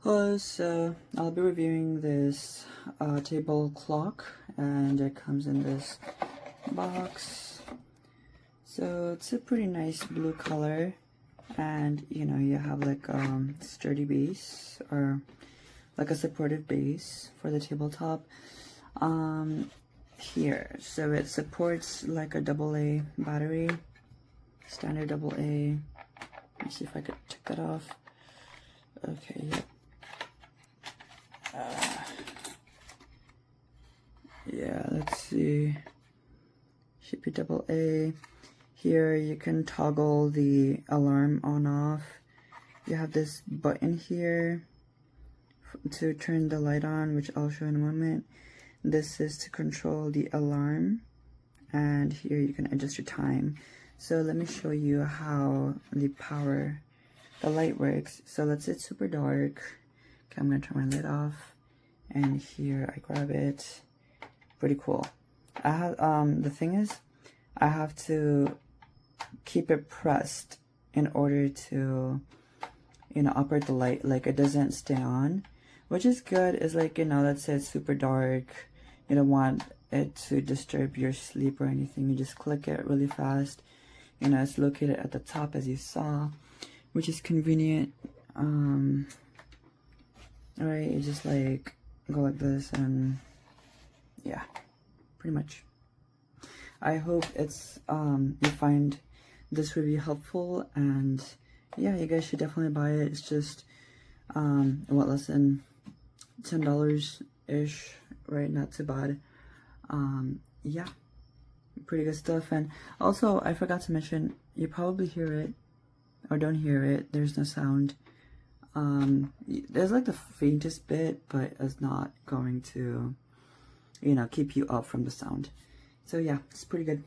Hello, so I'll be reviewing this table clock, and it comes in this box. So it's a pretty nice blue color, and you have like sturdy base, or like a supportive base for the tabletop here. So it supports like a AA battery, standard AA. Let me see if I could check that off. Okay, yep. Yeah, let's see. Should be AA. Here you can toggle the alarm on off. You have this button here to turn the light on, which I'll show in a moment. This is to control the alarm, and here you can adjust your time. So let me show you how the light works. So let's say it's super dark. Okay, I'm gonna turn my light off, and here I grab it. Pretty cool. I have the thing is, I have to keep it pressed in order to operate the light. Like, it doesn't stay on, which is good. Is like, let's say it's super dark, you don't want it to disturb your sleep or anything. You just click it really fast. It's located at the top, as you saw, which is convenient. Alright, you just like go like this, and yeah, pretty much. I hope it's you find this review helpful, and yeah, you guys should definitely buy it. It's just less than $10 ish, right? Not too bad. Yeah, pretty good stuff. And also, I forgot to mention, you probably hear it or don't hear it. There's no sound. There's like the faintest bit, but it's not going to keep you up from the sound. So yeah, it's pretty good.